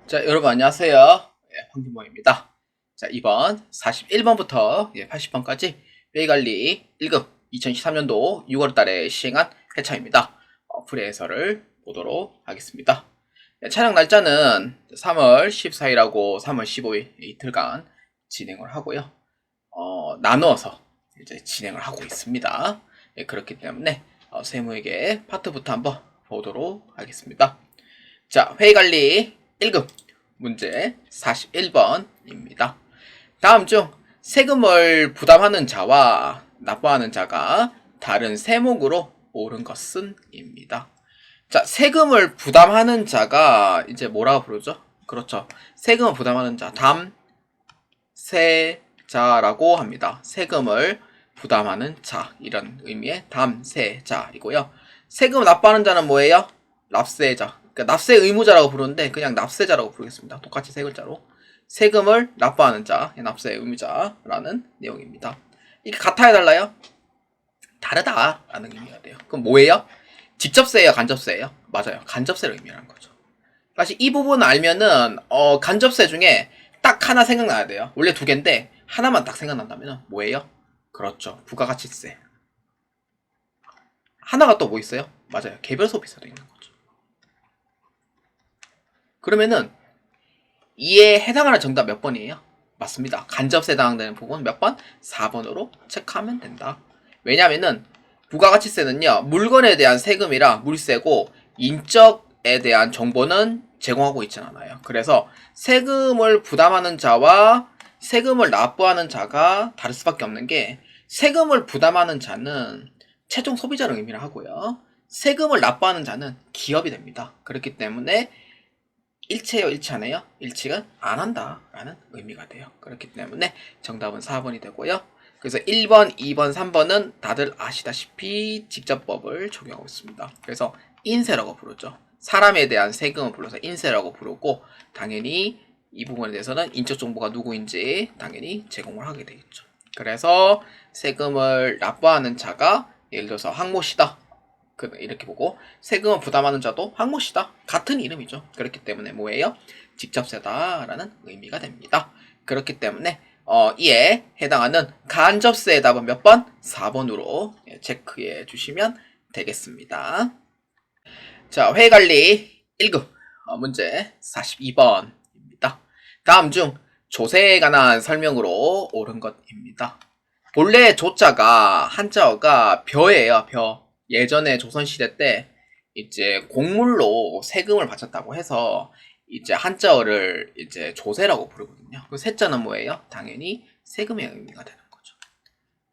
자, 여러분 안녕하세요. 황진모입니다. 자, 이번 41번부터 80번까지 회의관리 1급 2013년도 6월 달에 시행한 회차입니다. 풀이해설을 보도록 하겠습니다. 촬영 날짜는 3월 14일하고 3월 15일 이틀간 진행을 하고요. 나누어서 이제 진행을 하고 있습니다. 그렇기 때문에 세무에게 파트부터 한번 보도록 하겠습니다. 자, 회의관리 1급 문제 41번입니다. 다음 중 세금을 부담하는 자와 납부하는 자가 다른 세목으로 옳은 것은? 입니다. 자, 세금을 부담하는 자가 이제 뭐라고 부르죠? 그렇죠. 세금을 부담하는 자, 담세자라고 합니다. 세금을 부담하는 자, 이런 의미의 담세자이고요. 세금을 납부하는 자는 뭐예요? 납세자. 그러니까 납세 의무자라고 부르는데 그냥 납세자라고 부르겠습니다. 똑같이 세 글자로. 세금을 납부하는 자, 납세 의무자라는 내용입니다. 이게 같아야 달라요? 다르다라는 의미가 돼요. 그럼 뭐예요? 직접세예요, 간접세예요? 맞아요. 간접세를 의미하는 거죠. 사실 이 부분 알면은 간접세 중에 딱 하나 생각나야 돼요. 원래 두 개인데 하나만 딱 생각난다면 뭐예요? 그렇죠. 부가가치세. 하나가 또 뭐 있어요? 맞아요. 개별 소비세도 있는 거죠. 그러면은 이에 해당하는 정답 몇 번이에요? 맞습니다. 간접세 해당되는 부분 몇 번? 4번으로 체크하면 된다. 왜냐면은 부가가치세는요, 물건에 대한 세금이라 물세고 인적에 대한 정보는 제공하고 있진 않아요. 그래서 세금을 부담하는 자와 세금을 납부하는 자가 다를 수밖에 없는 게, 세금을 부담하는 자는 최종 소비자를 의미를 하고요, 세금을 납부하는 자는 기업이 됩니다. 그렇기 때문에 일치해요, 일치하네요? 일치가 안 한다 라는 의미가 돼요. 그렇기 때문에 정답은 4번이 되고요. 그래서 1번, 2번, 3번은 다들 아시다시피 직접법을 적용하고 있습니다. 그래서 인세라고 부르죠. 사람에 대한 세금을 불러서 인세라고 부르고, 당연히 이 부분에 대해서는 인적 정보가 누구인지 당연히 제공을 하게 되겠죠. 그래서 세금을 납부하는 자가 예를 들어서 황모씨다, 이렇게 보고, 세금을 부담하는 자도 황모씨다, 같은 이름이죠. 그렇기 때문에 뭐예요? 직접세다라는 의미가 됩니다. 그렇기 때문에 이에 해당하는 간접세의 답은 몇 번? 4번으로 체크해 주시면 되겠습니다. 자, 회관리 1급 문제 42번입니다. 다음 중 조세에 관한 설명으로 옳은 것입니다. 본래 조자가 한자어가 벼예요, 벼. 예전에 조선시대 때 이제 곡물로 세금을 바쳤다고 해서 이제 한자어를 이제 조세라고 부르거든요. 그 세자는 뭐예요? 당연히 세금의 의미가 되는 거죠.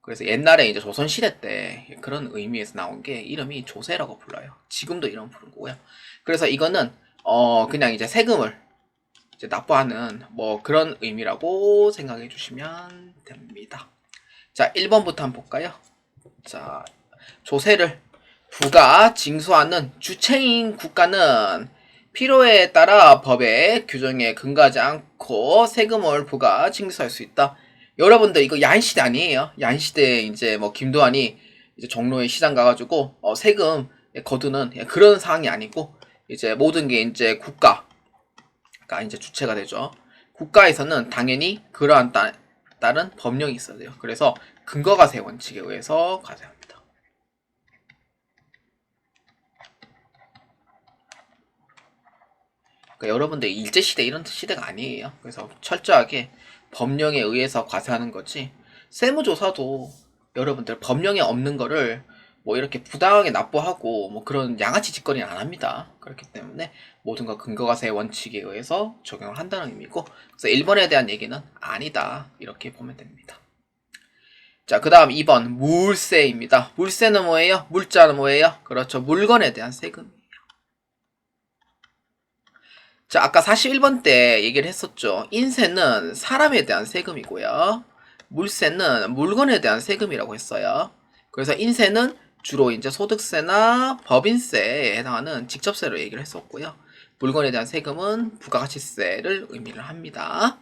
그래서 옛날에 이제 조선시대 때 그런 의미에서 나온 게 이름이 조세라고 불러요. 지금도 이름 부른 거고요. 그래서 이거는 그냥 이제 세금을 이제 납부하는 뭐 그런 의미라고 생각해 주시면 됩니다. 자, 1번부터 한번 볼까요? 자, 조세를 부가 징수하는 주체인 국가는 필요에 따라 법의 규정에 근거하지 않고 세금을 부가 징수할 수 있다. 여러분들 이거 야인시대 아니에요? 야인시대 이제 뭐 김도환이 이제 종로에 시장 가가지고 세금 거두는 그런 상황이 아니고, 이제 모든 게 이제 국가가 이제 주체가 되죠. 국가에서는 당연히 그러한 따른 법령이 있어야 돼요. 그래서 근거가세 원칙에 의해서 과세합니다. 그러니까 여러분들 일제시대 이런 시대가 아니에요. 그래서 철저하게 법령에 의해서 과세하는 거지, 세무조사도 여러분들 법령에 없는 거를 뭐 이렇게 부당하게 납부하고 뭐 그런 양아치 짓거리는 안 합니다. 그렇기 때문에 모든 거 근거가세 원칙에 의해서 적용을 한다는 의미고, 그래서 1번에 대한 얘기는 아니다, 이렇게 보면 됩니다. 자, 그 다음 2번 물세입니다. 물세는 뭐예요? 물자는 뭐예요? 그렇죠, 물건에 대한 세금. 자, 아까 41번 때 얘기를 했었죠. 인세는 사람에 대한 세금이고요, 물세는 물건에 대한 세금이라고 했어요. 그래서 인세는 주로 이제 소득세나 법인세에 해당하는 직접세로 얘기를 했었고요, 물건에 대한 세금은 부가가치세를 의미를 합니다.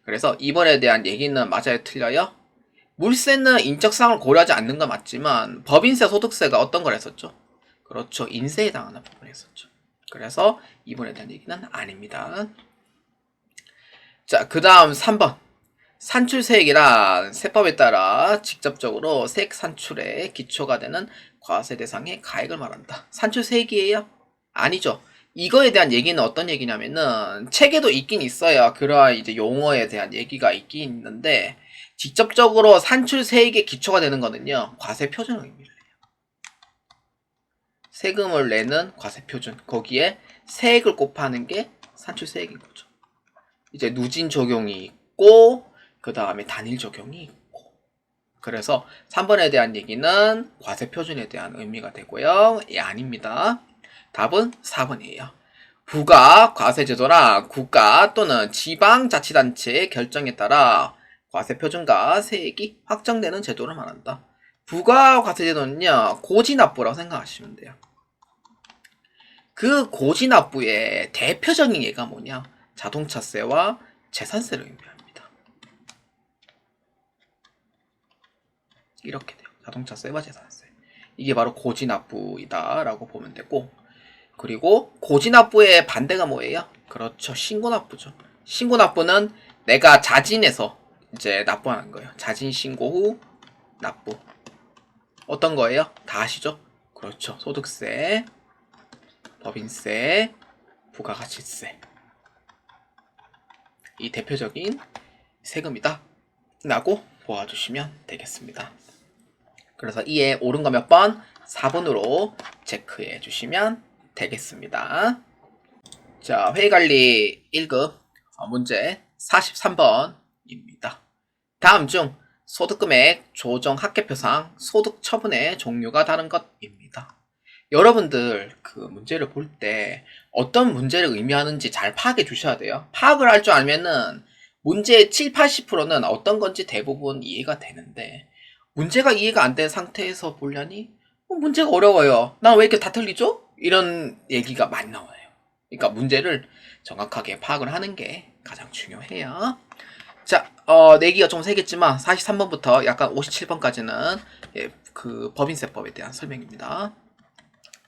그래서 이번에 대한 얘기는 맞아요, 틀려요? 물세는 인적사항을 고려하지 않는 건 맞지만 법인세, 소득세가 어떤 걸 했었죠? 그렇죠, 인세에 해당하는 부분을 했었죠. 그래서 이번에 대한 얘기는 아닙니다. 자, 그 다음 3번. 산출세액이란 세법에 따라 직접적으로 세액 산출의 기초가 되는 과세 대상의 가액을 말한다. 산출세액이에요? 아니죠. 이거에 대한 얘기는 어떤 얘기냐면은 책에도 있긴 있어요. 그러한 이제 용어에 대한 얘기가 있긴 있는데 직접적으로 산출세액의 기초가 되는 거는요. 과세표준을 의미를 해요. 세금을 내는 과세표준. 거기에 세액을 곱하는 게 산출세액인 거죠. 이제 누진 적용이 있고 그 다음에 단일 적용이 있고 그래서 3번에 대한 얘기는 과세표준에 대한 의미가 되고요. 예, 아닙니다. 답은 4번이에요. 부가 과세제도란 국가 또는 지방자치단체의 결정에 따라 과세표준과 세액이 확정되는 제도를 말한다. 부가과세제도는요. 고지납부라고 생각하시면 돼요. 그 고지납부의 대표적인 예가 뭐냐? 자동차세와 재산세를 의미합니다. 이렇게 돼요. 자동차세와 재산세. 이게 바로 고지납부이다 라고 보면 되고 그리고 고지납부의 반대가 뭐예요? 그렇죠. 신고납부죠. 신고납부는 내가 자진해서 이제 납부하는 거예요. 자진 신고 후 납부. 어떤 거예요? 다 아시죠? 그렇죠. 소득세, 법인세, 부가가치세. 이 대표적인 세금이다 라고 보아주시면 되겠습니다. 그래서 이에 옳은 거 몇 번? 4번으로 체크해 주시면 되겠습니다. 자, 회의관리 1급 문제 43번입니다. 다음 중 소득금액 조정 합계표상 소득 처분의 종류가 다른 것입니다. 여러분들 그 문제를 볼 때 어떤 문제를 의미하는지 잘 파악해 주셔야 돼요. 파악을 할 줄 알면은 문제의 7, 80%는 어떤 건지 대부분 이해가 되는데 문제가 이해가 안 된 상태에서 보려니 문제가 어려워요. 난 왜 이렇게 다 틀리죠? 이런 얘기가 많이 나와요. 그러니까 문제를 정확하게 파악을 하는 게 가장 중요해요. 자, 내기가 좀 세겠지만 43번부터 약간 57번까지는 예, 그 법인세법에 대한 설명입니다.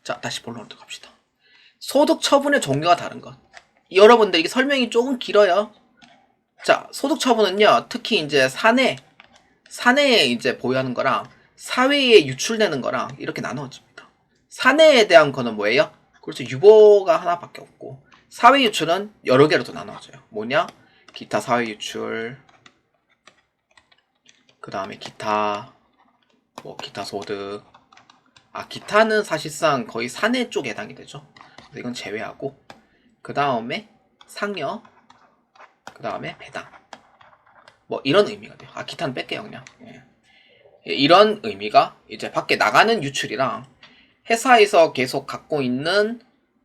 자, 다시 본론으로 갑시다. 소득 처분의 종류가 다른 것. 여러분들 이게 설명이 조금 길어요. 자, 소득 처분은요, 특히 이제 사내에 이제 보유하는 거랑 사회에 유출되는 거랑 이렇게 나누어집니다. 사내에 대한 거는 뭐예요? 그렇죠. 유보가 하나밖에 없고 사회 유출은 여러 개로 또 나눠져요. 뭐냐? 기타 사회 유출, 그 다음에 기타 기타 소득. 기타는 사실상 거의 사내 쪽에 해당이 되죠. 그래서 이건 제외하고 그 다음에 상여, 그 다음에 배당. 이런 의미가 돼요. 기타는 뺄게요 그냥. 예. 이런 의미가 이제 밖에 나가는 유출이랑 회사에서 계속 갖고 있는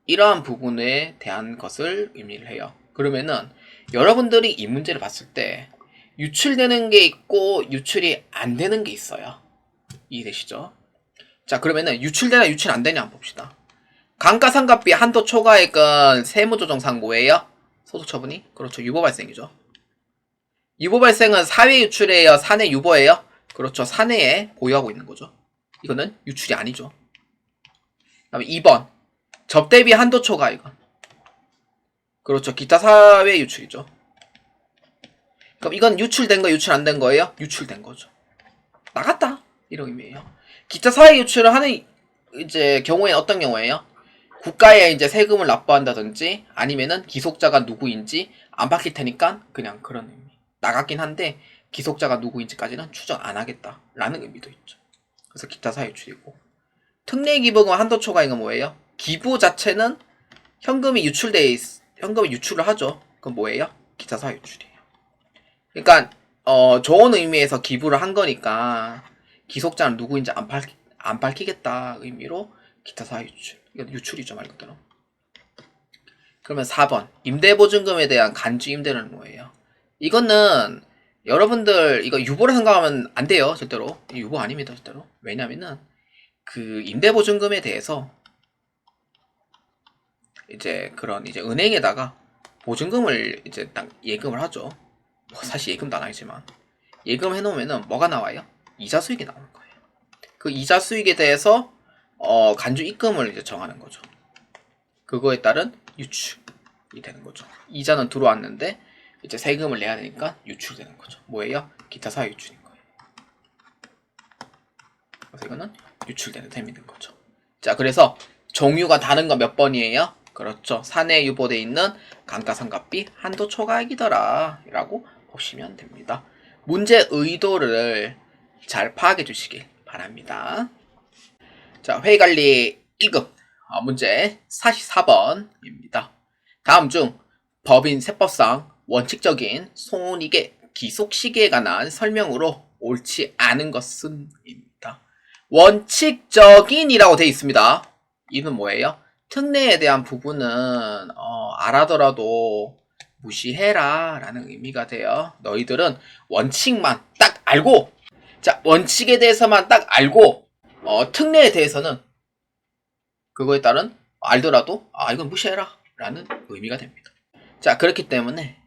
이러한 부분에 대한 것을 의미를 해요. 그러면은 여러분들이 이 문제를 봤을 때 유출되는 게 있고 유출이 안 되는 게 있어요. 이해되시죠? 자, 그러면은 유출되나 유출 안 되냐 한번 봅시다. 감가상각비 한도 초과액은 세무조정상 뭐예요? 소득처분이? 그렇죠. 유보발생이죠. 유보발생은 사회 유출이에요? 사내 유보예요? 그렇죠. 사내에 보유하고 있는 거죠. 이거는 유출이 아니죠. 그다음에 2번 접대비 한도 초과 이건. 그렇죠. 기타 사회 유출이죠. 그럼 이건 유출된 거 유출 안 된 거예요? 유출된 거죠. 나갔다 이런 의미예요. 기타 사회 유출을 하는 이제 경우에는 어떤 경우예요? 국가에 이제 세금을 납부한다든지 아니면은 기속자가 누구인지 안 밝힐 테니까 그냥 그런 의미. 나갔긴 한데 기속자가 누구인지까지는 추정 안 하겠다라는 의미도 있죠. 그래서 기타 사회 유출이고. 특례기부금 한도 초과액은 뭐예요? 기부 자체는 현금이 현금이 유출을 하죠. 그건 뭐예요? 기타 사회 유출이에요. 그러니까 좋은 의미에서 기부를 한 거니까 기속자는 누구인지 안 밝히겠다 의미로 기타 사회 유출. 이건 유출이죠 말 그대로. 그러면 4번 임대보증금에 대한 간주 임대료는 뭐예요? 이거는 여러분들 이거 유보라 생각하면 안 돼요 절대로. 유보 아닙니다 절대로. 왜냐면은 그 임대보증금에 대해서 이제 그런 이제 은행에다가 보증금을 이제 딱 예금을 하죠. 사실 예금도 안 하지만 예금을 해놓으면은 뭐가 나와요? 이자 수익이 나오는 거예요. 그 이자 수익에 대해서 간주 입금을 이제 정하는 거죠. 그거에 따른 유출이 되는 거죠. 이자는 들어왔는데 이제 세금을 내야 되니까 유출되는 거죠. 뭐예요? 기타 사유 유출인 거예요. 그래서 이거는 유출되는 셈이 된 거죠. 자, 그래서 종류가 다른 건 몇 번이에요? 그렇죠. 사내에 유보되어 있는 감가상각비 한도 초과액이더라 라고 보시면 됩니다. 문제 의도를 잘 파악해 주시길 바랍니다. 자, 회의관리 1급 문제 44번입니다. 다음 중 법인 세법상 원칙적인 손익의 기속시기에 관한 설명으로 옳지 않은 것은 입니다. 원칙적인이라고 되어 있습니다. 이는 뭐예요? 특례에 대한 부분은 알아더라도 무시해라 라는 의미가 돼요. 너희들은 원칙만 딱 알고, 자, 원칙에 대해서만 딱 알고 특례에 대해서는 그거에 따른 알더라도 이건 무시해라 라는 의미가 됩니다. 자, 그렇기 때문에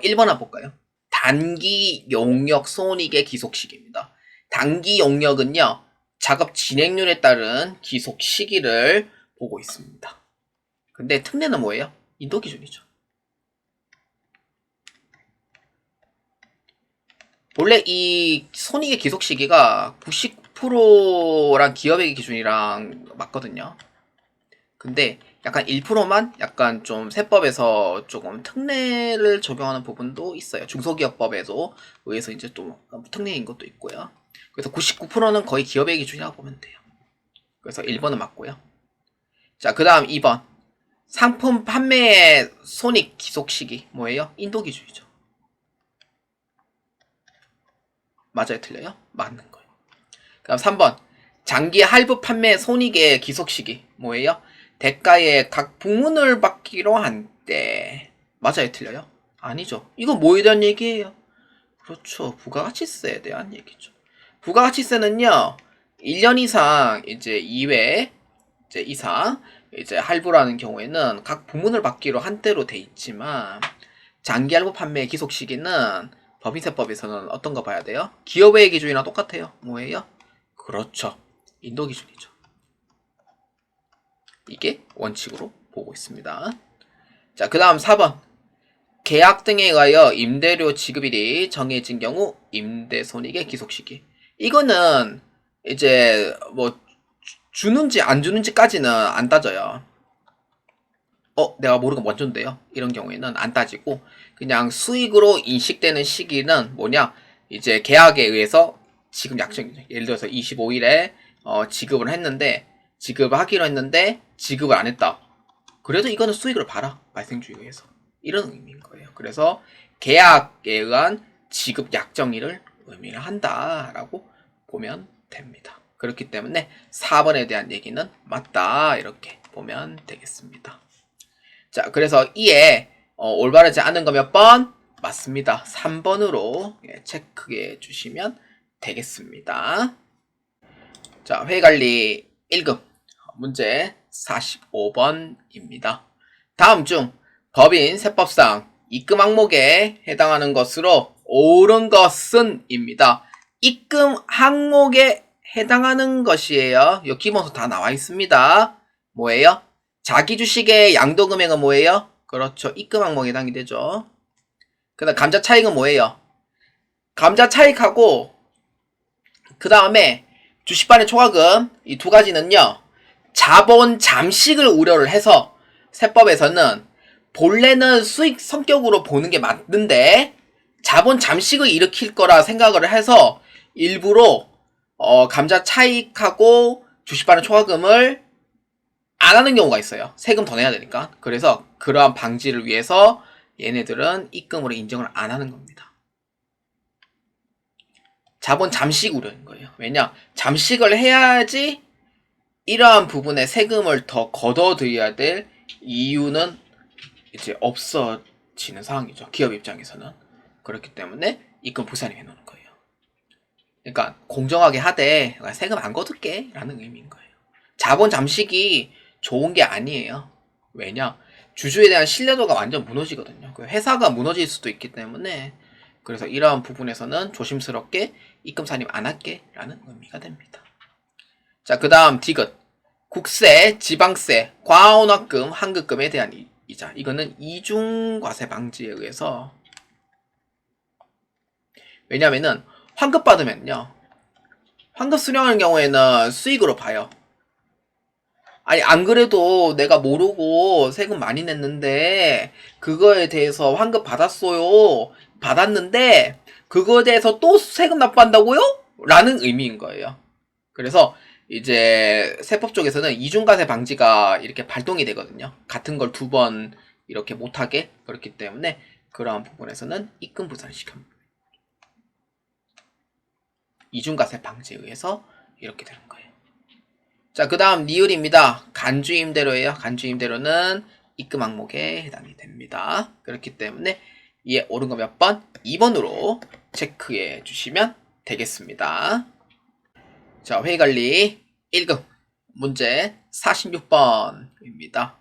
1번 한번 볼까요? 단기 용역 손익의 기속시기입니다. 단기 용역은요, 작업 진행률에 따른 기속 시기를 보고 있습니다. 근데 특례는 뭐예요? 인도 기준이죠. 원래 이 손익의 기속 시기가 99%랑 기업의 기준이랑 맞거든요. 근데 약간 1%만 약간 좀 세법에서 조금 특례를 적용하는 부분도 있어요. 중소기업법에도 의해서 이제 또 특례인 것도 있고요. 그래서 99%는 거의 기업의 기준이라고 보면 돼요. 그래서 1번은 맞고요. 자, 그 다음 2번. 상품 판매의 손익 기속 시기 뭐예요? 인도 기준이죠. 맞아요? 틀려요? 맞는 거예요. 그 다음 3번. 장기 할부 판매 손익의 기속 시기 뭐예요? 대가의 각 부문을 받기로 한 때. 맞아요? 틀려요? 아니죠. 이거 뭐에 대한 얘기예요? 그렇죠. 부가가치세에 대한 얘기죠. 부가가치세는요, 1년 이상 이제 이외 이제 이상 이제 할부라는 경우에는 각 부문을 받기로 한대로 돼 있지만, 장기 할부 판매 기속 시기는 법인세법에서는 어떤 거 봐야 돼요? 기업의 기준이랑 똑같아요. 뭐예요? 그렇죠. 인도 기준이죠. 이게 원칙으로 보고 있습니다. 자, 그 다음 4번. 계약 등에 의하여 임대료 지급일이 정해진 경우 임대손익의 기속시기. 이거는 이제 뭐 주는지 안 주는지까지는 안 따져요. 내가 모르고 먼저 준대요. 이런 경우에는 안 따지고 그냥 수익으로 인식되는 시기는 뭐냐? 이제 계약에 의해서 지급 약정이죠. 예를 들어서 25일에 지급을 했는데 지급을 하기로 했는데 지급을 안 했다. 그래도 이거는 수익을 봐라. 발생주의에 의해서. 이런 의미인 거예요. 그래서 계약에 의한 지급 약정일을 의미를 한다라고 보면 됩니다. 그렇기 때문에 4번에 대한 얘기는 맞다 이렇게 보면 되겠습니다. 자, 그래서 이에 올바르지 않은 거 몇 번? 맞습니다. 3번으로 체크해 주시면 되겠습니다. 자, 회의관리 1급 문제 45번입니다. 다음 중 법인 세법상 입금 항목에 해당하는 것으로 옳은 것은 입니다. 입금 항목에 해당하는 것이에요. 이 기본서 다 나와 있습니다. 뭐예요? 자기 주식의 양도 금액은 뭐예요? 그렇죠. 입금 항목에 해당이 되죠. 그 다음 감자 차익은 뭐예요? 감자 차익하고 그 다음에 주식반의 초과금 이 두 가지는요. 자본 잠식을 우려를 해서 세법에서는 본래는 수익 성격으로 보는 게 맞는데 자본 잠식을 일으킬 거라 생각을 해서 일부러 감자 차익하고 주식반의 초과금을 안 하는 경우가 있어요. 세금 더 내야 되니까. 그래서 그러한 방지를 위해서 얘네들은 입금으로 인정을 안 하는 겁니다. 자본 잠식 우려인 거예요. 왜냐? 잠식을 해야지 이러한 부분에 세금을 더 걷어들여야 될 이유는 이제 없어지는 상황이죠. 기업 입장에서는. 그렇기 때문에 입금 부산이 해놓는 거예요. 그러니까 공정하게 하되 세금 안 걷을게 라는 의미인 거예요. 자본 잠식이 좋은 게 아니에요. 왜냐? 주주에 대한 신뢰도가 완전 무너지거든요. 회사가 무너질 수도 있기 때문에 그래서 이러한 부분에서는 조심스럽게 입금 산입 안 할게 라는 의미가 됩니다. 자, 그 다음 디귿. 국세, 지방세, 과온화금, 환급금에 대한 이자. 이거는 이중과세 방지에 의해서 왜냐면은 환급 받으면요. 환급 수령하는 경우에는 수익으로 봐요. 아니 안 그래도 내가 모르고 세금 많이 냈는데 그거에 대해서 환급 받았어요. 받았는데 그거에 대해서 또 세금 납부한다고요? 라는 의미인 거예요. 그래서 이제 세법 쪽에서는 이중과세 방지가 이렇게 발동이 되거든요. 같은 걸 두 번 이렇게 못하게. 그렇기 때문에 그러한 부분에서는 입금 부산을 시킵니다. 이중과세 방지에 의해서 이렇게 되는 거예요. 자, 그 다음 니을입니다. 간주임대로예요. 간주임대로는 입금 항목에 해당이 됩니다. 그렇기 때문에 이에 옳은 거 몇 번? 2번으로 체크해 주시면 되겠습니다. 자, 회의관리 1급 문제 46번입니다.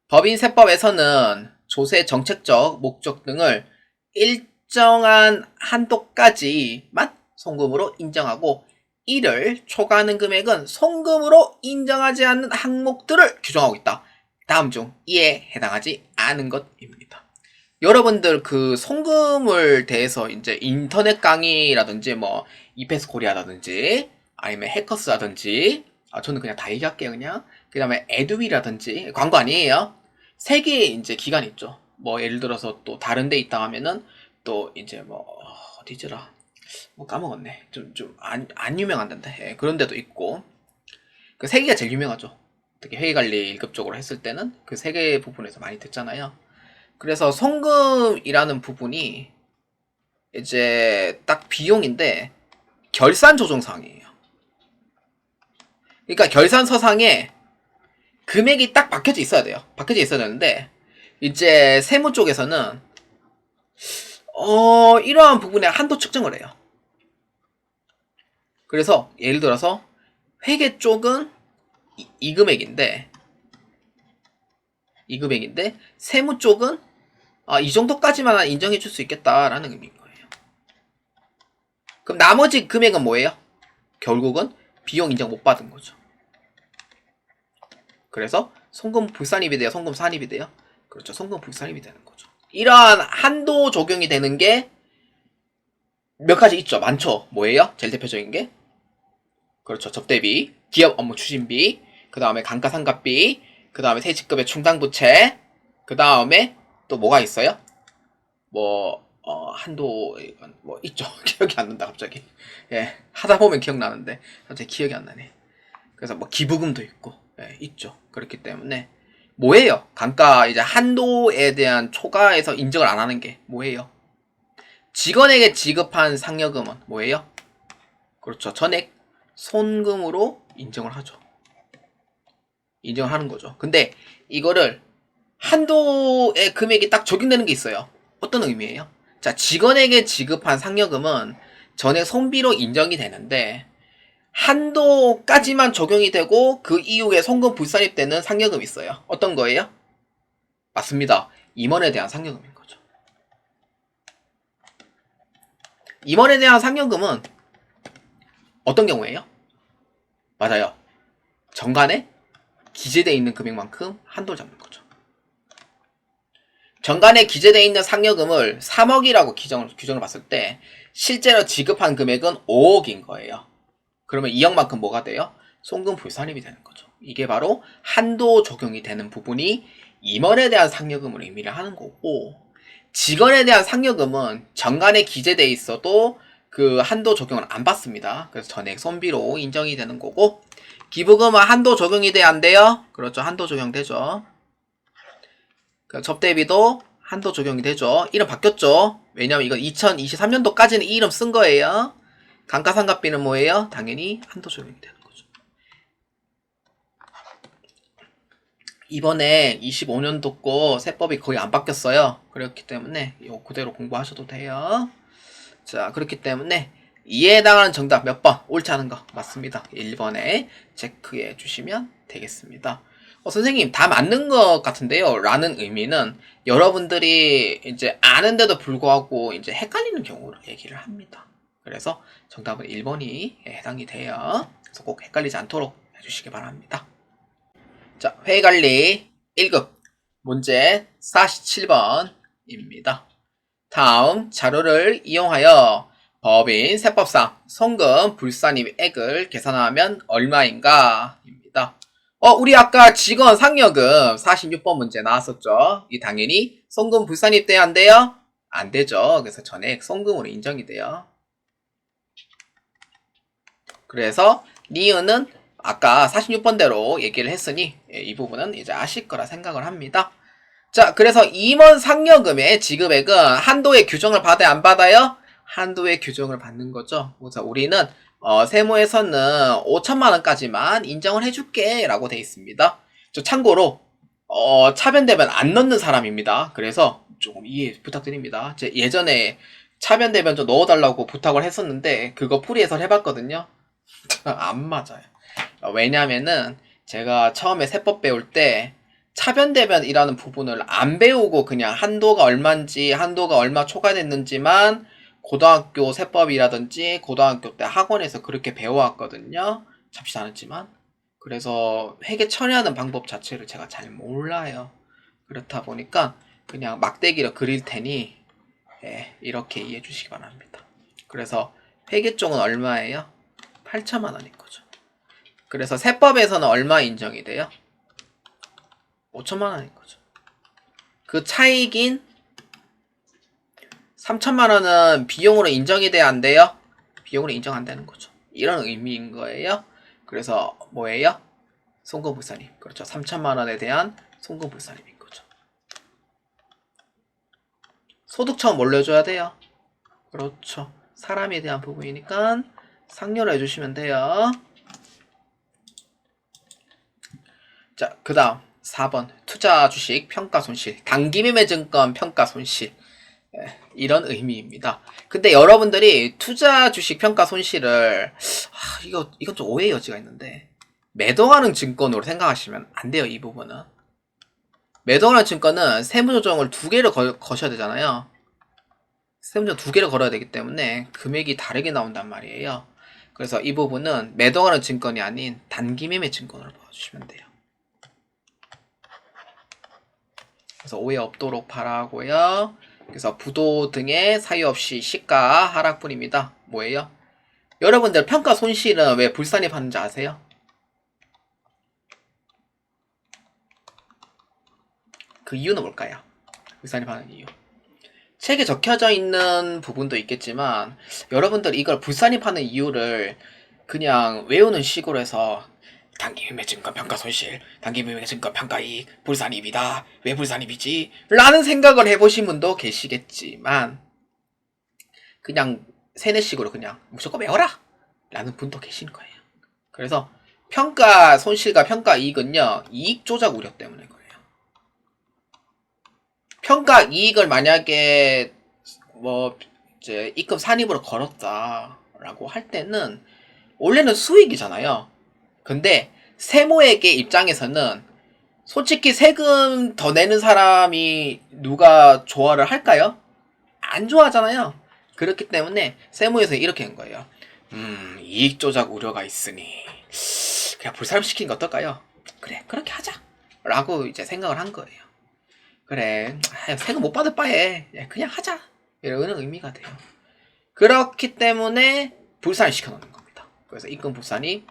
법인세법에서는 조세 정책적 목적 등을 일정한 한도까지만 송금으로 인정하고 이를 초과하는 금액은 송금으로 인정하지 않는 항목들을 규정하고 있다. 다음 중 이에 해당하지 않은 것입니다. 여러분들 그 송금을 대해서 이제 인터넷 강의라든지 뭐 이페스 코리아라든지 아니면 해커스라든지 저는 그냥 다 얘기할게요 그냥. 그 다음에 에듀위라든지 광고 아니에요. 세 개의 이제 기관이 있죠. 뭐 예를 들어서 또 다른 데 있다 하면은 또 이제 뭐 어디더라 뭐 까먹었네. 좀 안 유명한데 예, 그런 데도 있고 그 세 개가 제일 유명하죠. 특히 회의관리 1급적으로 했을 때는 그 세 개 부분에서 많이 듣잖아요. 그래서 송금이라는 부분이 이제 딱 비용인데 결산 조정사항이에요. 그러니까 결산서상에 금액이 딱 박혀져 있어야 돼요. 박혀져 있어야 되는데 이제 세무 쪽에서는 이러한 부분에 한도 측정을 해요. 그래서 예를 들어서 회계 쪽은 이 금액인데 세무 쪽은 이 정도까지만 인정해 줄 수 있겠다라는 의미인 거예요. 그럼 나머지 금액은 뭐예요? 결국은 비용 인정 못 받은 거죠. 그래서 송금 불산입이 돼요? 송금 산입이 돼요? 그렇죠. 송금 불산입이 되는 거죠. 이러한 한도 적용이 되는 게 몇 가지 있죠. 많죠. 뭐예요? 제일 대표적인 게 그렇죠. 접대비, 기업 업무 추진비, 그 다음에 감가상각비, 그 다음에 퇴직급의 충당부채, 그 다음에 또 뭐가 있어요? 한도 뭐 있죠. 기억이 안 난다 갑자기. 예, 하다 보면 기억나는데 갑자기 기억이 안 나네. 그래서 뭐 기부금도 있고 예, 있죠. 그렇기 때문에 뭐예요? 감가 이제 한도에 대한 초과해서 인정을 안 하는 게 뭐예요? 직원에게 지급한 상여금은 뭐예요? 그렇죠. 전액 손금으로 인정을 하죠. 인정을 하는 거죠. 근데 이거를 한도의 금액이 딱 적용되는 게 있어요. 어떤 의미예요? 자, 직원에게 지급한 상여금은 전액 손비로 인정이 되는데 한도까지만 적용이 되고 그 이후에 송금 불산입되는 상여금이 있어요. 어떤 거예요? 맞습니다. 임원에 대한 상여금인 거죠. 임원에 대한 상여금은 어떤 경우에요? 맞아요. 정관에 기재되어 있는 금액만큼 한도를 잡는 거죠. 정관에 기재되어 있는 상여금을 3억이라고 규정을 봤을 때 실제로 지급한 금액은 5억인 거예요. 그러면 2억만큼 뭐가 돼요? 송금 불산입이 되는 거죠. 이게 바로 한도 적용이 되는 부분이 임원에 대한 상여금을 의미를 하는 거고 직원에 대한 상여금은 정관에 기재되어 있어도 그 한도 적용을 안 받습니다. 그래서 전액 손비로 인정이 되는 거고 기부금은 한도 적용이 돼야 안 돼요? 그렇죠. 한도 적용되죠. 접대비도 한도 적용이 되죠. 이름 바뀌었죠. 왜냐면 이건 2023년도까지는 이 이름 쓴 거예요. 감가상각비는 뭐예요? 당연히 한도 적용이 되는 거죠. 이번에 25년도 거 세법이 거의 안 바뀌었어요. 그렇기 때문에 이거 그대로 공부하셔도 돼요. 자, 그렇기 때문에 이에 해당하는 정답 몇 번? 옳지 않은 거 맞습니다. 1번에 체크해 주시면 되겠습니다. 선생님 다 맞는 것 같은데요 라는 의미는 여러분들이 이제 아는데도 불구하고 이제 헷갈리는 경우를 얘기를 합니다. 그래서 정답은 1번이 해당이 돼요. 그래서 꼭 헷갈리지 않도록 해주시기 바랍니다. 자, 회의관리 1급 문제 47번입니다. 다음 자료를 이용하여 법인 세법상 송금 불산입액을 계산하면 얼마인가? 입니다. 우리 아까 직원 상여금 46번 문제 나왔었죠? 이 당연히 송금 불산입 돼야 안 돼요? 안 되죠. 그래서 전액 송금으로 인정이 돼요. 그래서 니은은 아까 46번대로 얘기를 했으니 이 부분은 이제 아실 거라 생각을 합니다. 자, 그래서 임원 상여금의 지급액은 한도의 규정을 받아야 안 받아요? 한도의 규정을 받는 거죠. 그래서 우리는 세무에서는 5천만 원까지만 인정을 해줄게 라고 돼 있습니다. 저 참고로 차변대변 안 넣는 사람입니다. 그래서 조금 이해 부탁드립니다. 제 예전에 차변대변 좀 넣어달라고 부탁을 했었는데 그거 풀이해서 해봤거든요. 안 맞아요. 왜냐면은 제가 처음에 세법 배울 때 차변대변이라는 부분을 안 배우고 그냥 한도가 얼마인지 한도가 얼마 초과됐는지만 고등학교 세법이라든지 고등학교 때 학원에서 그렇게 배워왔거든요. 잡지 않았지만 그래서 회계 처리하는 방법 자체를 제가 잘 몰라요. 그렇다 보니까 그냥 막대기로 그릴 테니 이렇게 이해해 주시기 바랍니다. 그래서 회계 쪽은 얼마예요? 8천만 원인 거죠. 그래서 세법에서는 얼마 인정이 돼요? 5천만 원인 거죠. 그 차익인 3천만 원은 비용으로 인정이 돼야 안 돼요? 비용으로 인정 안 되는 거죠. 이런 의미인 거예요. 그래서 뭐예요? 송금불산입. 그렇죠. 3천만 원에 대한 송금불산입인 거죠. 소득처음 올려줘야 돼요. 그렇죠. 사람에 대한 부분이니까 상여로 해주시면 돼요. 자, 그 다음 4번 투자 주식 평가 손실, 단기매매 증권 평가 손실, 이런 의미입니다. 근데 여러분들이 투자 주식 평가 손실을 이건 좀 오해의 여지가 있는데 매도하는 증권으로 생각하시면 안 돼요. 이 부분은 매도하는 증권은 세무조정을 2개를 거셔야 되잖아요. 세무조정 2개를 걸어야 되기 때문에 금액이 다르게 나온단 말이에요. 그래서 이 부분은 매도하는 증권이 아닌 단기매매 증권으로 봐주시면 돼요. 그래서 오해 없도록 바라고요. 그래서 부도 등의 사유 없이 시가 하락뿐입니다. 뭐예요? 여러분들 평가 손실은 왜 불산입하는지 아세요? 그 이유는 뭘까요? 불산입하는 이유. 책에 적혀져 있는 부분도 있겠지만 여러분들 이걸 불산입하는 이유를 그냥 외우는 식으로 해서 단기매매 증권 평가 손실, 단기매매 증권 평가이익, 불산입이다. 왜 불산입이지? 라는 생각을 해보신 분도 계시겠지만 그냥 세뇌식으로 그냥 무조건 외워라! 라는 분도 계신 거예요. 그래서 평가 손실과 평가 이익은요, 이익 조작 우려 때문에 그래요. 평가 이익을 만약에 이제 입금 산입으로 걸었다라고 할 때는 원래는 수익이잖아요. 근데 세무회계 입장에서는 솔직히 세금 더 내는 사람이 누가 좋아를 할까요? 안 좋아하잖아요. 그렇기 때문에 세무에서 이렇게 한 거예요. 이익 조작 우려가 있으니 그냥 불산입시키는 게 어떨까요? 그래, 그렇게 하자 라고 이제 생각을 한 거예요. 그래, 세금 못 받을 바에 그냥 하자 이런 의미가 돼요. 그렇기 때문에 불산을 시켜놓는 겁니다. 그래서 입금 불산이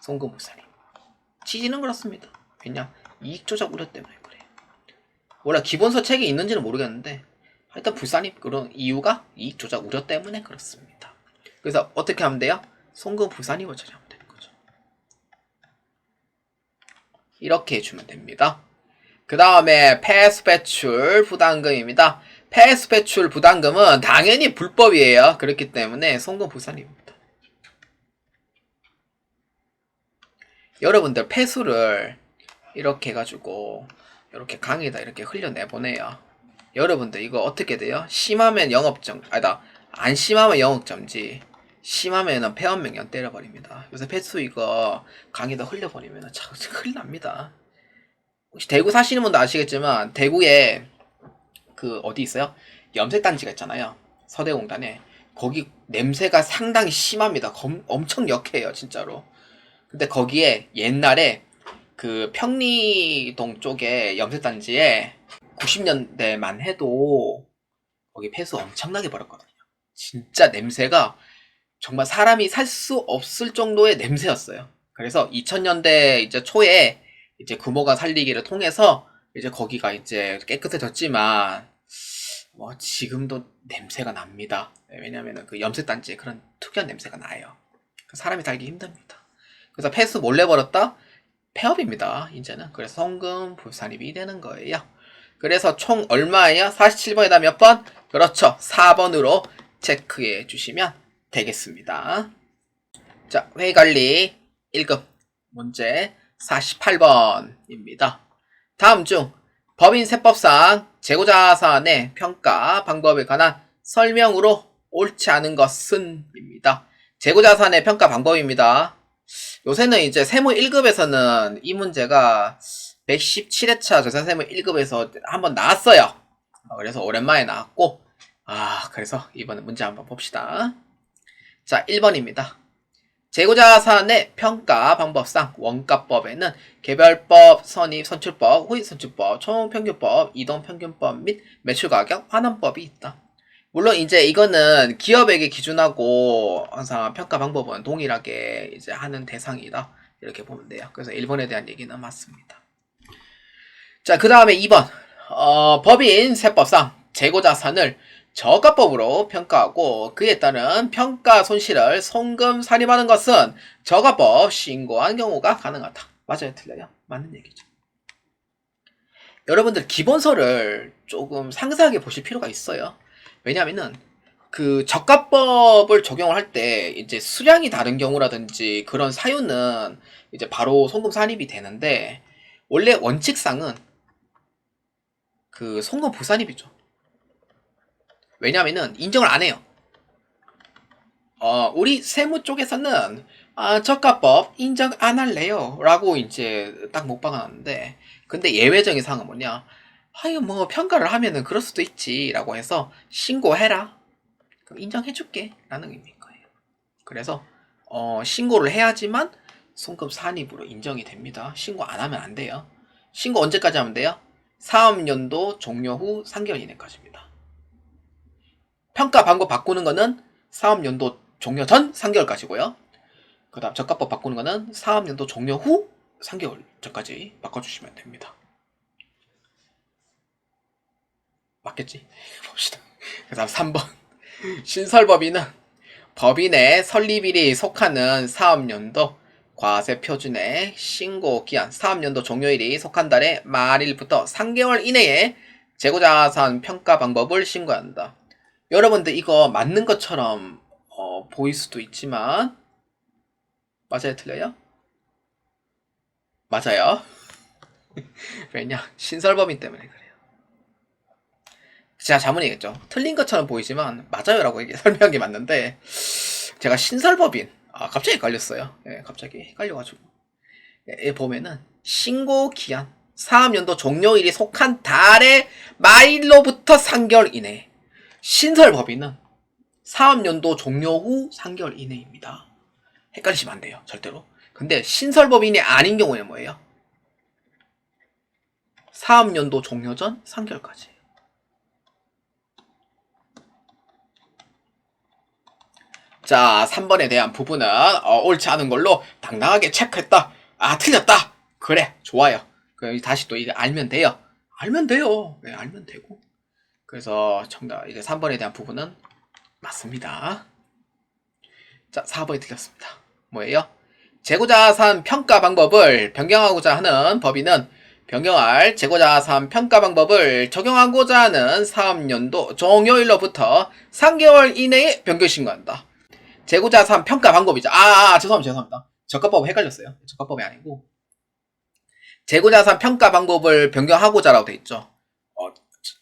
송금 불산이 취지는 그렇습니다. 왜냐, 이익 조작 우려 때문에 그래요. 원래 기본서 책에 있는지는 모르겠는데 하여튼 불산입 그런 이유가 이익 조작 우려 때문에 그렇습니다. 그래서 어떻게 하면 돼요? 송금 불산입을 처리하면 되는 거죠. 이렇게 해주면 됩니다. 그 다음에 폐수 배출 부담금입니다. 폐수 배출 부담금은 당연히 불법이에요. 그렇기 때문에 송금 불산입니다. 여러분들 폐수를 이렇게 해가지고 이렇게 강에다 이렇게 흘려내보내요. 여러분들 이거 어떻게 돼요? 심하면 영업정, 안 심하면 영업정지, 심하면은 폐업명령 때려버립니다. 요새 폐수 이거 강에다 흘려버리면 참 큰일 납니다. 혹시 대구 사시는 분도 아시겠지만 대구에 그 어디 있어요? 염색단지가 있잖아요. 서대공단에. 거기 냄새가 상당히 심합니다. 엄청 역해요 진짜로. 근데 거기에 옛날에 그 평리동 쪽에 염색단지에 90년대만 해도 거기 폐수 엄청나게 벌었거든요. 진짜 냄새가 정말 사람이 살 수 없을 정도의 냄새였어요. 그래서 2000년대 이제 초에 이제 규모가 살리기를 통해서 이제 거기가 이제 깨끗해졌지만 뭐 지금도 냄새가 납니다. 왜냐면은 그 염색단지에 그런 특이한 냄새가 나요. 사람이 살기 힘듭니다. 그래서 폐수 몰래 버렸다? 폐업입니다. 이제는. 그래서 성금 불산입이 되는 거예요. 그래서 총 얼마예요? 47번에다 몇 번? 그렇죠. 4번으로 체크해 주시면 되겠습니다. 자, 회의관리 1급 문제 48번입니다. 다음 중 법인 세법상 재고자산의 평가 방법에 관한 설명으로 옳지 않은 것은 입니다. 재고자산의 평가 방법입니다. 요새는 이제 세무 1급에서는 이 문제가 117회차 저산세무 1급에서 한번 나왔어요. 그래서 오랜만에 나왔고, 그래서 이번에 문제 한번 봅시다. 자, 1번입니다. 재고자산의 평가 방법상 원가법에는 개별법, 선입, 선출법, 후입 선출법, 총평균법, 이동평균법 및 매출가격 환원법이 있다. 물론 이제 이거는 기업에게 기준하고 항상 평가 방법은 동일하게 이제 하는 대상이다. 이렇게 보면 돼요. 그래서 1번에 대한 얘기는 맞습니다. 자, 그 다음에 2번. 법인 세법상 재고자산을 저가법으로 평가하고 그에 따른 평가 손실을 송금 산입하는 것은 저가법 신고한 경우가 가능하다. 맞아요? 틀려요? 맞는 얘기죠. 여러분들 기본서를 조금 상세하게 보실 필요가 있어요. 왜냐면은 그 저가법을 적용을 할 때 이제 수량이 다른 경우라든지 그런 사유는 이제 바로 송금 산입이 되는데 원래 원칙상은 그 송금 부산입이죠. 왜냐면은 인정을 안 해요. 우리 세무 쪽에서는 저가법 인정 안 할래요 라고 이제 딱 못 박아놨는데 근데 예외적인 상황은 뭐냐 뭐 평가를 하면은 그럴 수도 있지 라고 해서 신고해라 그럼 인정해줄게 라는 의미인 거예요. 그래서 신고를 해야지만 송금 산입으로 인정이 됩니다. 신고 안 하면 안 돼요. 신고 언제까지 하면 돼요? 사업연도 종료 후 3개월 이내까지입니다. 평가 방법 바꾸는 거는 사업연도 종료 전 3개월까지고요. 그 다음 저가법 바꾸는 거는 사업연도 종료 후 3개월 전까지 바꿔주시면 됩니다. 맞겠지? 봅시다. 그 다음 3번. 신설법인은 법인의 설립일이 속하는 사업연도 과세표준의 신고기한 사업연도 종료일이 속한 달의 말일부터 3개월 이내에 재고자산 평가 방법을 신고한다. 여러분들 이거 맞는 것처럼 보일 수도 있지만 맞아요? 틀려요? 맞아요. 왜냐? 신설법인 때문에 그래요. 제가 잘못 얘기했죠. 틀린 것처럼 보이지만 맞아요 라고 설명한 게 맞는데 제가 신설법인 갑자기 헷갈렸어요. 예, 갑자기 헷갈려가지고 보면은 신고기한 사업연도 종료일이 속한 달의 말일로부터 3개월 이내 신설법인은 사업연도 종료 후 3개월 이내입니다. 헷갈리시면 안 돼요. 절대로. 근데 신설법인이 아닌 경우에는 뭐예요? 사업연도 종료 전 3개월까지. 자, 3번에 대한 부분은 옳지 않은 걸로 당당하게 체크했다. 틀렸다. 그래, 좋아요. 그럼 다시 또 이거 알면 돼요. 알면 돼요. 네, 알면 되고. 그래서 정답 이제 3번에 대한 부분은 맞습니다. 자, 4번이 틀렸습니다. 뭐예요? 재고자산 평가 방법을 변경하고자 하는 법인은 변경할 재고자산 평가 방법을 적용하고자 하는 사업연도 종료일로부터 3개월 이내에 변경 신고한다. 재고자산 평가 방법이죠. 죄송합니다. 저가법 헷갈렸어요. 저가법이 아니고 재고자산 평가 방법을 변경하고자라고 돼 있죠.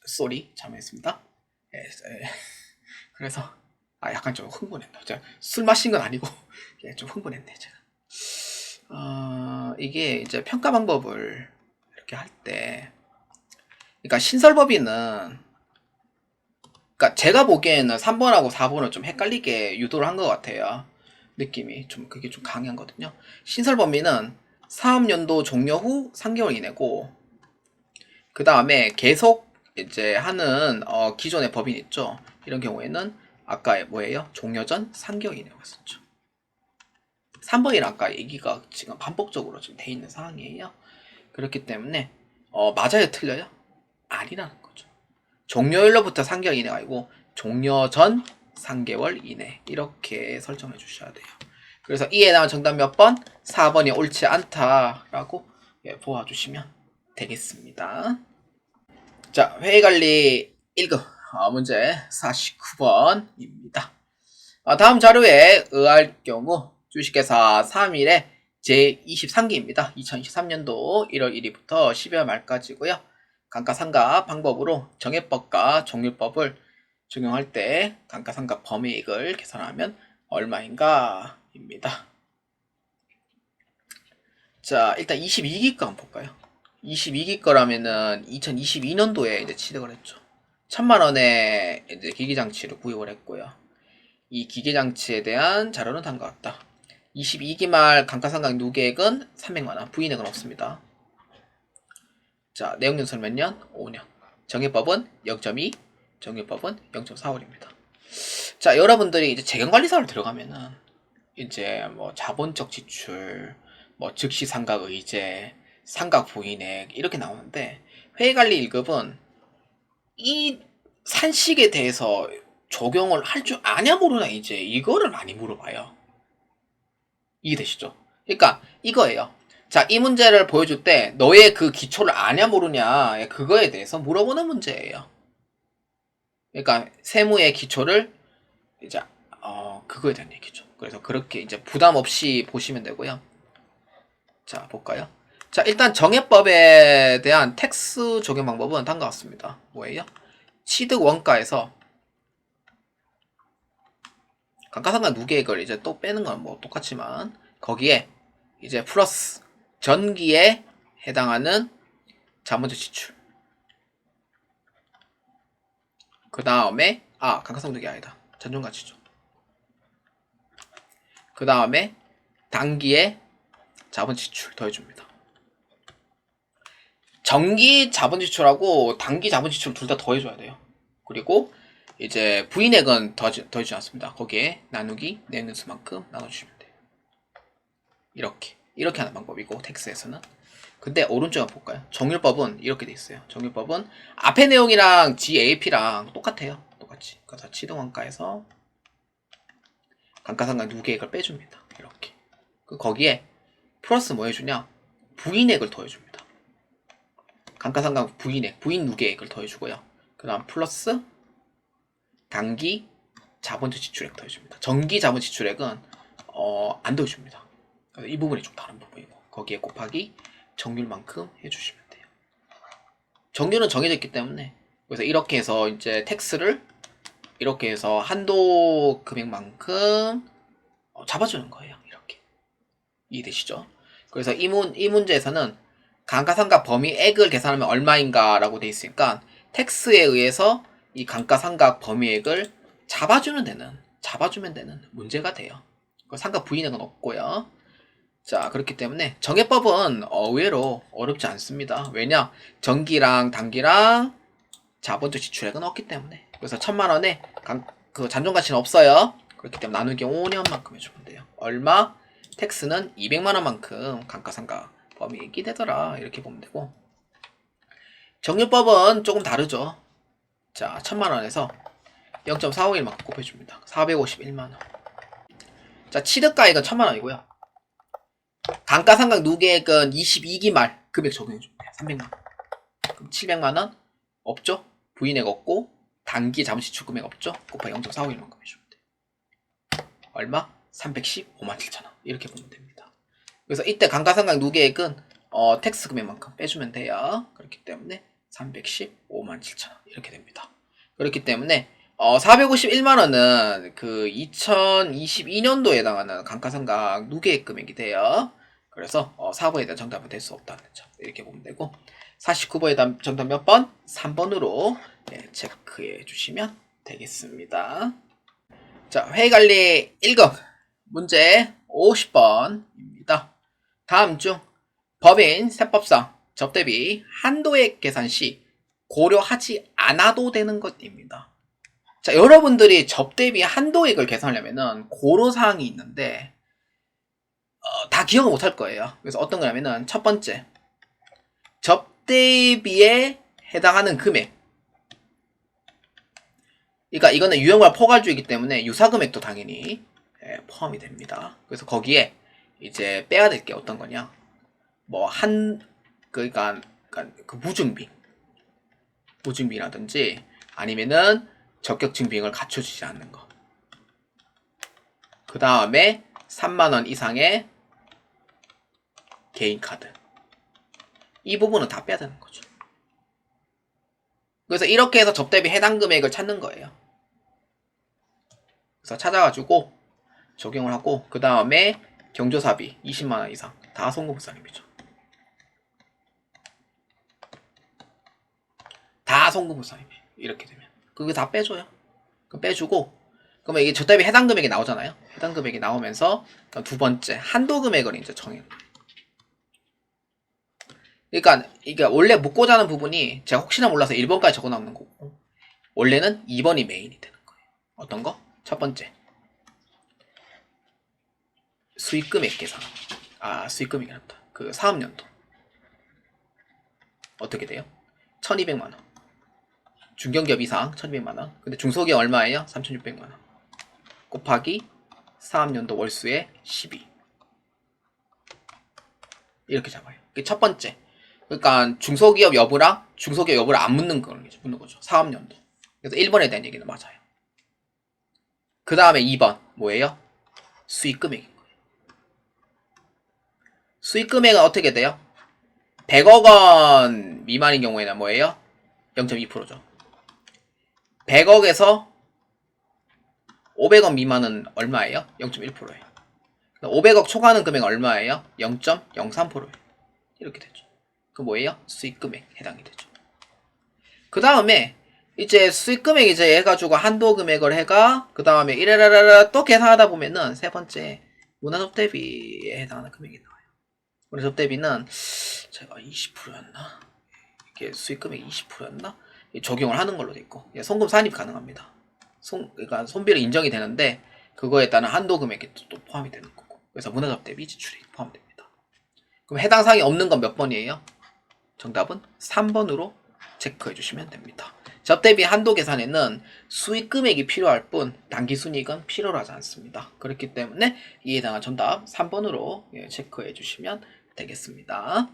쏘리 잘못했습니다. 그래서 약간 좀 흥분했네. 제가 술 마신 건 아니고 좀 흥분했네 제가. 이게 이제 평가 방법을 이렇게 할 때, 그러니까 신설법인은, 그러니까 제가 보기에는 3번하고 4번을 좀 헷갈리게 유도를 한 것 같아요. 느낌이 좀 그게 좀 강한 거든요. 신설법인은 사업연도 종료 후 3개월 이내고, 그 다음에 계속 이제 하는 기존의 법인 있죠. 이런 경우에는 아까 뭐예요? 종료전 3개월 이내 왔었죠. 3번이랑 아까 얘기가 지금 반복적으로 지금 돼 있는 상황이에요. 그렇기 때문에 맞아요, 틀려요? 아니라는 거죠. 종료일로부터 3개월 이내가 아니고 종료 전 3개월 이내 이렇게 설정해 주셔야 돼요. 그래서 이에 해당하는 정답 몇 번? 4번이 옳지 않다라고 보아주시면 되겠습니다. 자, 회의관리 1급 문제 49번입니다. 다음 자료에 의할 경우 주식회사 3일에 제23기입니다. 2023년도 1월 1일부터 12월 말까지고요. 감가상각 방법으로 정액법과 종류법을 적용할 때 감가상각 범위액을 계산하면 얼마인가 입니다. 자, 일단 22기 거 한번 볼까요? 22기 거라면은 2022년도에 이제 취득을 했죠. 1000만원에 이제 기기장치를 구입을 했고요. 이 기계장치에 대한 자료는 다음과 같다. 22기 말 감가상각 누계액은 300만원, 부인액은 없습니다. 자, 내용연설 몇 년? 5년. 정액법은 0.2, 정액법은 0.4월입니다. 자, 여러분들이 이제 재경관리사를 들어가면은 이제 뭐 자본적 지출, 뭐 즉시 상각 의제, 상각 부인액 이렇게 나오는데 회계관리 1급은 이 산식에 대해서 적용을 할 줄 아냐 모르나 이제 이거를 많이 물어봐요. 이해되시죠? 그러니까 이거예요. 자, 이 문제를 보여줄 때 너의 그 기초를 아냐 모르냐 그거에 대해서 물어보는 문제예요. 그러니까 세무의 기초를 이제 그거에 대한 얘기죠. 그래서 그렇게 이제 부담 없이 보시면 되고요. 자, 볼까요? 자, 일단 정액법에 대한 텍스 적용 방법은 다음과 같습니다. 뭐예요? 취득 원가에서 감가상각 누계액을 이제 또 빼는 건 뭐 똑같지만 거기에 이제 플러스 전기에 해당하는 자본적 지출 그 다음에 감가상각 누계 아니다. 잔존가치죠. 그 다음에 단기에 자본 지출 더해줍니다. 정기 자본 지출하고 단기 자본 지출 둘 다 더해줘야 돼요. 그리고 이제 부인액은 더해주지 않습니다. 거기에 나누기 내는 수만큼 나눠주시면 돼요. 이렇게 하는 방법이고 텍스에서는. 근데 오른쪽에 볼까요? 정률법은 이렇게 돼 있어요. 정률법은 앞에 내용이랑 GAP랑 똑같아요. 똑같이. 그래서 취득원가에서 감가상각 누계액을 빼줍니다. 이렇게. 거기에 플러스 뭐 해주냐? 부인액을 더해줍니다. 감가상각 부인액, 부인 누계액을 더해주고요. 그 다음 플러스 단기 자본적 지출액 더해줍니다. 정기 자본 지출액은 안 더해줍니다. 이 부분이 좀 다른 부분이고 거기에 곱하기 정률만큼 해주시면 돼요. 정률은 정해져 있기 때문에 그래서 이렇게 해서 이제 텍스를 이렇게 해서 한도 금액만큼 잡아주는 거예요. 이렇게 이해되시죠? 그래서 이 문제에서는 감가상각 범위액을 계산하면 얼마인가 라고 돼 있으니까 텍스에 의해서 이 감가상각 범위액을 잡아주면 되는 문제가 돼요. 상각 부인액은 없고요. 자, 그렇기 때문에 정액법은 의외로 어렵지 않습니다. 왜냐? 정기랑 단기랑 자본적 지출액은 없기 때문에. 그래서 1000만원에 그 잔존가치는 없어요. 그렇기 때문에 나누기 5년만큼 해주면 돼요. 얼마? 텍스는 200만원만큼 감가상각 범위액이 되더라. 이렇게 보면 되고. 정률법은 조금 다르죠. 자, 1000만원에서 0.451만큼 곱해줍니다. 451만원. 자, 취득가액은 1000만원이고요. 감가상각 누계액은 22기 말 금액 적용해줍니다. 300만원. 그럼 700만원 없죠? 부인액 없고 단기 자본지출 금액 없죠? 곱하기 0.451만큼 해주면 돼요. 얼마? 315만 7천원. 이렇게 보면 됩니다. 그래서 이때 감가상각 누계액은 텍스 금액만큼 빼주면 돼요. 그렇기 때문에 315만 7천원 이렇게 됩니다. 그렇기 때문에 451만원은 그 2022년도에 해당하는 감가상각 누계액 금액이 돼요. 그래서 4번에 대한 정답은 될 수 없다는 점 이렇게 보면 되고 49번에 대한 정답 몇 번? 3번으로 체크해 주시면 되겠습니다. 자, 회의관리 1급 문제 50번입니다. 다음 중 법인 세법상 접대비 한도액 계산 시 고려하지 않아도 되는 것입니다. 자, 여러분들이 접대비 한도액을 계산하려면은 고로사항이 있는데 다 기억을 못할 거예요. 그래서 어떤 거냐면은 첫 번째, 접대비에 해당하는 금액. 그러니까 이거는 유형화 포괄주이기 때문에 유사금액도 당연히 포함이 됩니다. 그래서 거기에 이제 빼야 될 게 어떤 거냐? 뭐 그러니까 그 무증빙이라든지 아니면은 적격증 비용을 갖춰주지 않는 거. 그 다음에 3만원 이상의 개인카드. 이 부분은 다 빼야 되는 거죠. 그래서 이렇게 해서 접대비 해당 금액을 찾는 거예요. 그래서 찾아가지고 적용을 하고 그 다음에 경조사비 20만원 이상 다 송금부상입이죠. 다 송금부상입이에요. 이렇게 되면 그거 다 빼줘요. 그럼 빼주고 그러면 이게 접대비 해당 금액이 나오잖아요. 해당 금액이 나오면서 두 번째 한도 금액을 이제 정해요. 그러니까 이게 원래 묻고자 하는 부분이 제가 혹시나 몰라서 1번까지 적어놓는 거고 원래는 2번이 메인이 되는 거예요. 어떤 거? 첫 번째 수익금액 계산. 수익금액이 낫다. 그 사업연도 어떻게 돼요? 1200만원. 중견기업 이상 1200만원. 근데 중소기업 얼마예요? 3600만원. 곱하기 사업연도 월수의 12. 이렇게 잡아요. 그게 첫 번째. 그러니까 중소기업 여부랑 중소기업 여부를 안 묻는 거죠. 사업연도. 그래서 1번에 대한 얘기는 맞아요. 그 다음에 2번 뭐예요? 수익금액인 거예요. 수익금액은 어떻게 돼요? 100억 원 미만인 경우에는 뭐예요? 0.2%죠. 100억에서 500원 미만은 얼마예요? 0.1%예요. 500억 초과하는 금액은 얼마예요? 0.03%예요. 이렇게 되죠. 그 뭐예요? 수익금액 해당이 되죠. 그 다음에 이제 수익금액 이제 해가지고 한도 금액을 해가 그 다음에 이래라라라 또 계산하다 보면은 세 번째 문화접대비에 해당하는 금액이 나와요. 문화접대비는 제가 20%였나? 이게 수익금액 20%였나? 적용을 하는 걸로 돼 있고 송금 산입 가능합니다. 그러니까 손비로 인정이 되는데 그거에 따른 한도 금액이 또 포함이 되는 거고 그래서 문화접대비 지출이 포함됩니다. 그럼 해당 사항이 없는 건 몇 번이에요? 정답은 3번으로 체크해 주시면 됩니다. 접대비 한도 계산에는 수익금액이 필요할 뿐 당기순이익은 필요로 하지 않습니다. 그렇기 때문에 이에 해당한 정답 3번으로 체크해 주시면 되겠습니다.